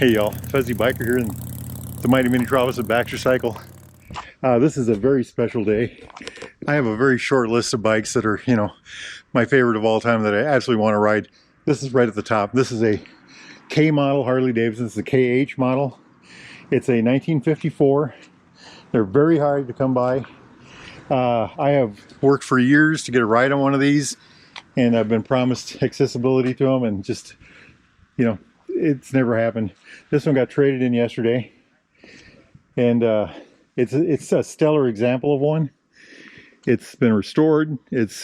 Hey y'all, Fuzzy Biker here in the Mighty Mini Travis of Baxter Cycle. This is a very special day. I have a very short list of bikes that are, my favorite of all time that I absolutely want to ride. This is right at the top. This is a K model Harley-Davidson. It's a KH model. It's a 1954. They're very hard to come by. I have worked for years to get a ride on one of these, and I've been promised accessibility to them, and just, it's never happened. This one got traded in yesterday, and it's a stellar example of one. It's been restored. It's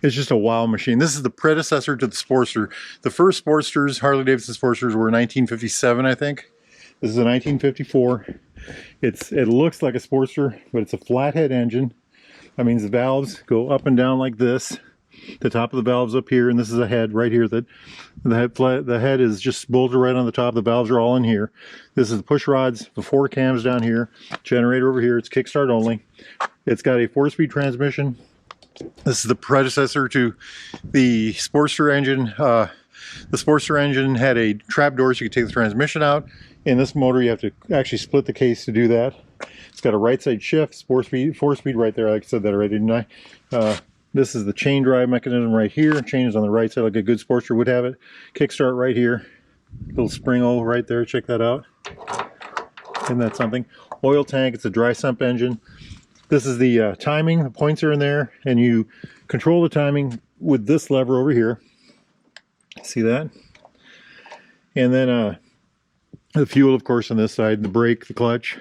just a wow machine. This is the predecessor to the Sportster. The first Sportsters, Harley-Davidson Sportsters, were 1957, I think. This is a 1954. It looks like a Sportster, but it's a flathead engine. That means the valves go up and down like this. The top of the valve's up here, and this is a head right here. The head is just bolted right on the top. The valves are all in here. This is the push rods, the 4 cams down here, generator over here. It's kickstart only. It's got a 4-speed transmission. This is the predecessor to the Sportster engine. The Sportster engine had a trap door so you could take the transmission out. In this motor, you have to actually split the case to do that. It's got a right side shift, 4-speed right there. Like I said that already, didn't I? This is the chain drive mechanism right here. Chain is on the right side like a good Sportster would have it. Kickstart right here. Little spring-o right there. Check that out. Isn't that something? Oil tank. It's a dry sump engine. This is the timing. The points are in there, and you control the timing with this lever over here. See that? And then the fuel, of course, on this side. The brake, the clutch,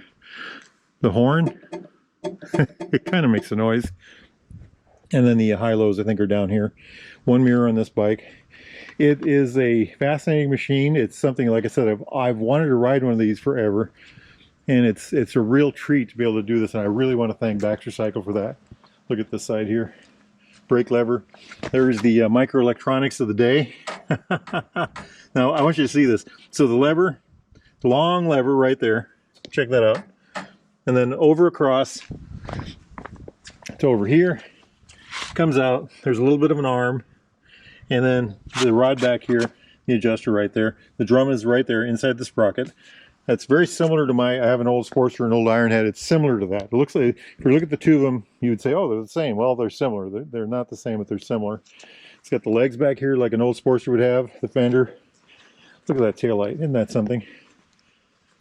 the horn. It kind of makes a noise. And then the high-lows, I think, are down here. One mirror on this bike. It is a fascinating machine. It's something, like I said, I've wanted to ride one of these forever. And it's a real treat to be able to do this. And I really want to thank Baxter Cycle for that. Look at this side here. Brake lever. There's the microelectronics of the day. Now, I want you to see this. So the lever, the long lever right there. Check that out. And then over across to over here. Comes out, there's a little bit of an arm, and then the rod back here, the adjuster right there. The drum is right there inside the sprocket. That's very similar to I have an old Sportster, an old Ironhead. It's similar to that. It looks like, if you look at the two of them, you would say, oh, they're the same. Well, they're similar. They're not the same, but they're similar. It's got the legs back here like an old Sportster would have, the fender. Look at that tail light. Isn't that something?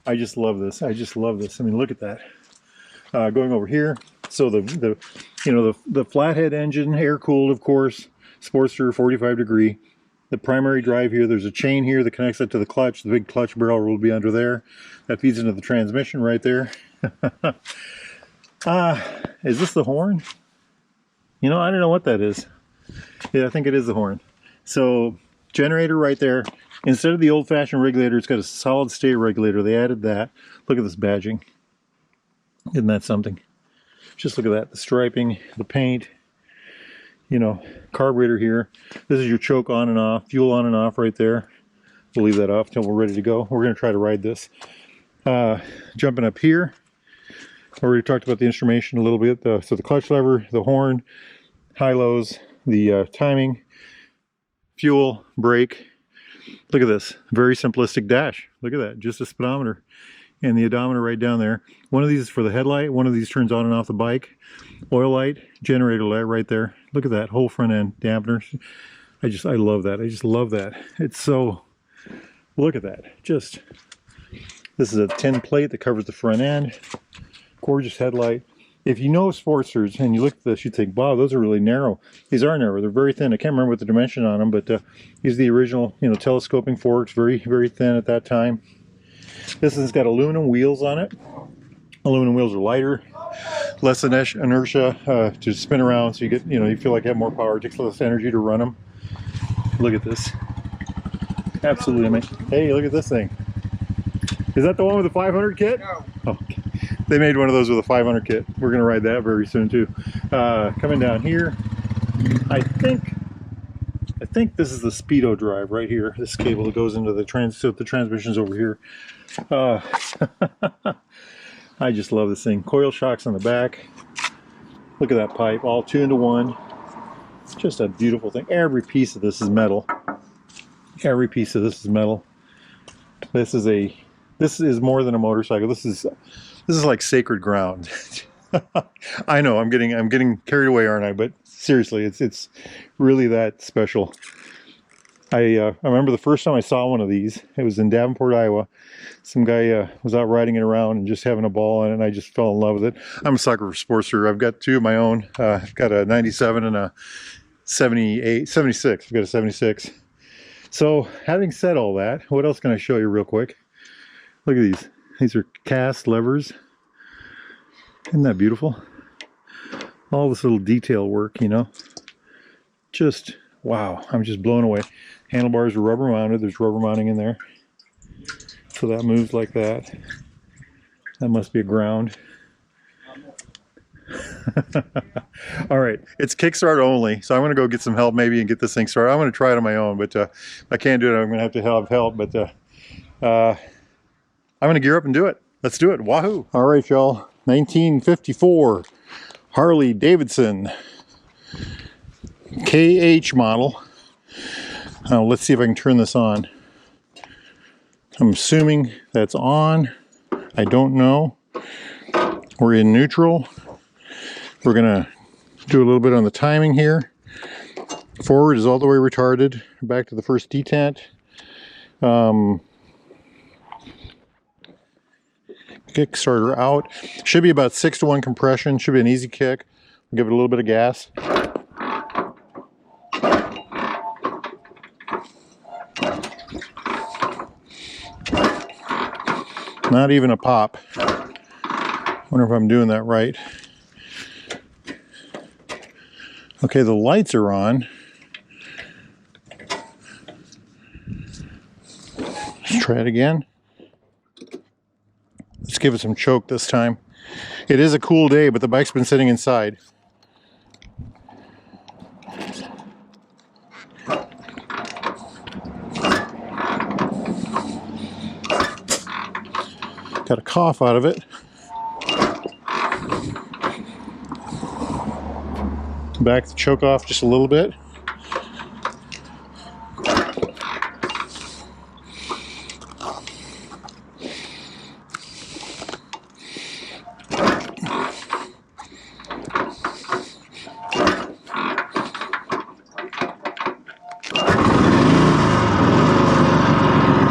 I just love this. I just love this. I mean, look at that. Going over here. So the flathead engine, air cooled, of course, Sportster, 45 degree. The primary drive here, there's a chain here that connects it to the clutch. The big clutch barrel will be under there. That feeds into the transmission right there. Is this the horn? I don't know what that is. Yeah, I think it is the horn. So generator right there. Instead of the old-fashioned regulator, it's got a solid state regulator. They added that. Look at this badging. Isn't that something? Just look at that, the striping, the paint, carburetor here. This is your choke on and off, fuel on and off right there. We'll leave that off until we're ready to go. We're going to try to ride this. Jumping up here, I already talked about the instrumentation a little bit. So the clutch lever, the horn, high-lows, the timing, fuel, brake. Look at this, very simplistic dash. Look at that, just a speedometer. And the odometer right down there. One of these is for the headlight. One of these turns on and off the bike. Oil light, generator light right there. Look at that whole front end dampener. I love that. I just love that. It's so, look at that. This is a tin plate that covers the front end. Gorgeous headlight. If you know Sportsters and you look at this, you'd think, wow, those are really narrow. These are narrow. They're very thin. I can't remember what the dimension on them, but these are the original, telescoping forks. Very, very thin at that time. This has got aluminum wheels on it. Aluminum wheels are lighter, less inertia to spin around, so you get, you feel like you have more power. It takes less energy to run them. Look at this. Absolutely amazing. Hey, look at this thing. Is that the one with the 500 kit? No. Oh, they made one of those with a 500 kit. We're going to ride that very soon too. Coming down here, I think this is the Speedo drive right here. This cable that goes into the transmission's over here. I just love this thing. Coil shocks on the back. Look at that pipe, all 2 into 1. Just a beautiful thing. Every piece of this is metal. Every piece of this is metal. This is more than a motorcycle. This is like sacred ground. I know I'm getting carried away, aren't I? But seriously, it's really that special. I remember the first time I saw one of these. It was in Davenport, Iowa. Some guy was out riding it around and just having a ball on it, and I just fell in love with it. I'm a sucker for Sportster. I've got two of my own. I've got a 97 and a 76. I've got a 76. So having said all that, what else can I show you real quick? Look at these. These are cast levers. Isn't that beautiful? All this little detail work, you know. Just, wow, I'm just blown away. Handlebars are rubber mounted. There's rubber mounting in there. So that moves like that. That must be a ground. All right, it's Kickstart only, so I'm going to go get some help maybe and get this thing started. I'm going to try it on my own, but I can't do it. I'm going to have help, but I'm going to gear up and do it. Let's do it. Wahoo! All right, y'all. 1954 Harley-Davidson KH model. Let's see if I can turn this on. I'm assuming that's on. I don't know. We're in neutral. We're gonna do a little bit on the timing here. Forward is all the way retarded. Back to the first detent. Kickstarter out. Should be about 6-to-1 compression. Should be an easy kick. We'll give it a little bit of gas. Not even a pop. Wonder if I'm doing that right. Okay, the lights are on. Let's try it again. Let's give it some choke this time. It is a cool day, but the bike's been sitting inside. Got a cough out of it. Back the choke off just a little bit.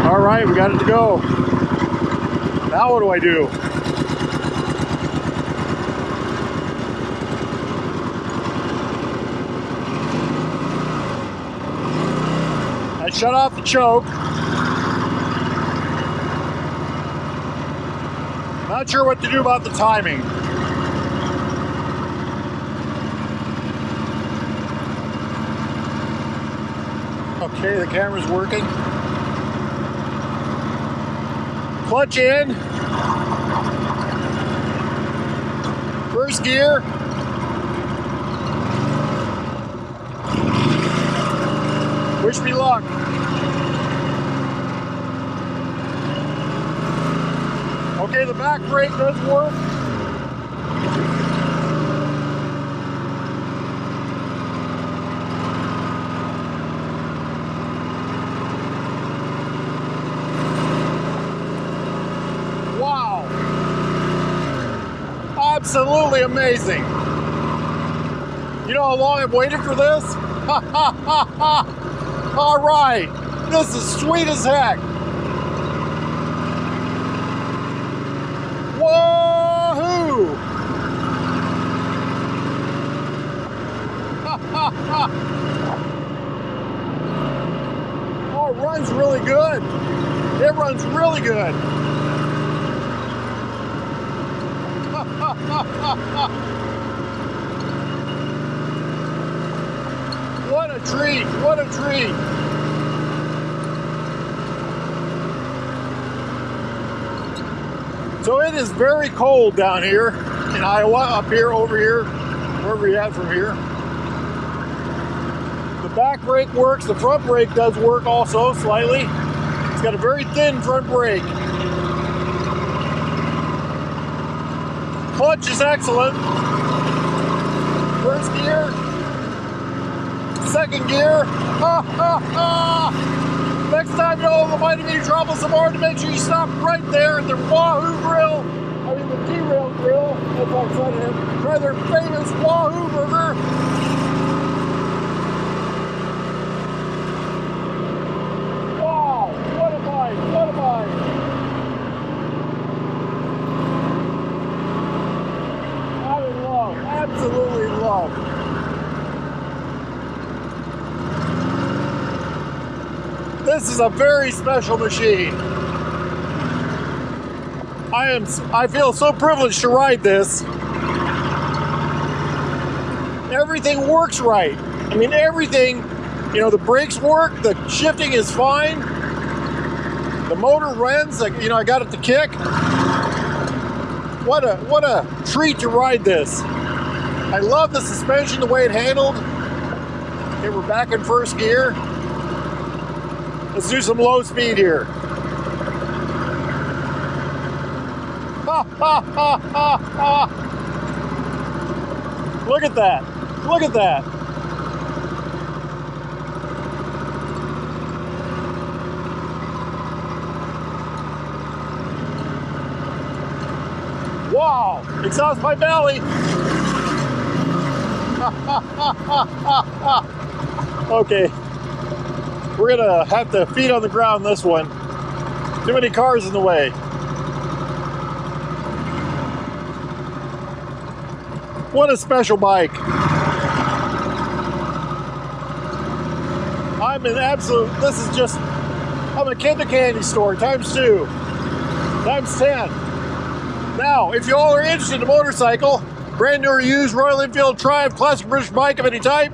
All right, we got it to go. Now what do I do? I shut off the choke. Not sure what to do about the timing. Okay, the camera's working. Clutch in. First gear. Wish me luck. Okay, the back brake does work. Wow. Absolutely amazing. You know how long I've waited for this? Ha ha ha ha! All right, this is sweet as heck. Wahoo! Ha ha ha! Oh, it runs really good. It runs really good. Ha ha ha ha ha! What a treat, what a treat. So it is very cold down here in Iowa, up here, over here, wherever you're at from here. The back brake works, the front brake does work also, slightly. It's got a very thin front brake. Clutch is excellent. First gear. Second gear, ha ha ha! next time you all in the mighty metropolis of Oregon, make sure you stop right there at the Wahoo Grill. I mean the T-Rail Grill. That's what I'm trying to try their famous Wahoo burger. Wow, what a bite, what a bite. I'm in love, absolutely in love. This is a very special machine. I feel so privileged to ride this. Everything works right. I mean, everything, you know, the brakes work, the shifting is fine. The motor runs, like, you know, I got it to kick. What a treat to ride this. I love the suspension, the way it handled. Okay, we're back in first gear. Let's do some low speed here. Ha ha ha ha ha! Look at that! Look at that! Wow! Exhaust my belly! Okay. We're gonna have to feet on the ground this one. Too many cars in the way. What a special bike. I'm in absolute, this is just, I'm in a Kinder Candy store, times 2, times 10. Now, if you all are interested in a motorcycle, brand new or used Royal Enfield Triumph classic British bike of any type,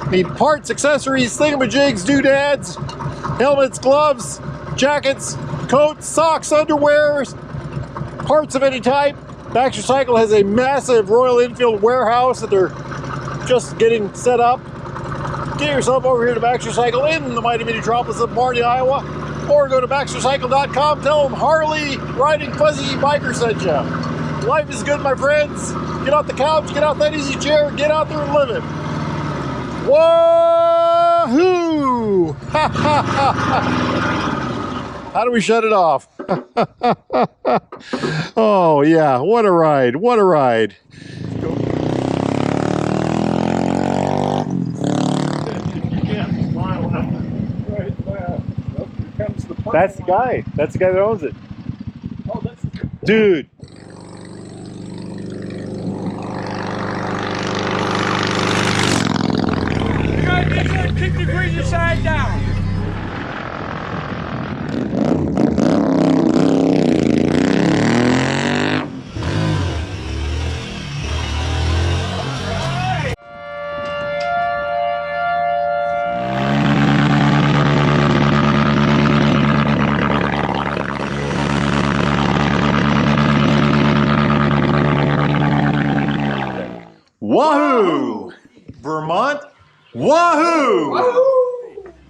need parts, accessories, thingamajigs, doodads, helmets, gloves, jackets, coats, socks, underwear, parts of any type. Baxter Cycle has a massive Royal Enfield warehouse that they're just getting set up. Get yourself over here to Baxter Cycle in the mighty metropolis of Marty, Iowa, or go to baxtercycle.com. Tell them Harley Riding Fuzzy Biker sent you. Life is good, my friends. Get off the couch, get out that easy chair, get out there and live it. Wahoo! How do we shut it off? Oh yeah, what a ride, what a ride. That's the guy. That's the guy that owns it. Oh, that's dude. You gotta get that 50 degrees inside down. Wahoo! Vermont. Wahoo!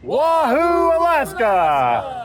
Wahoo, Alaska!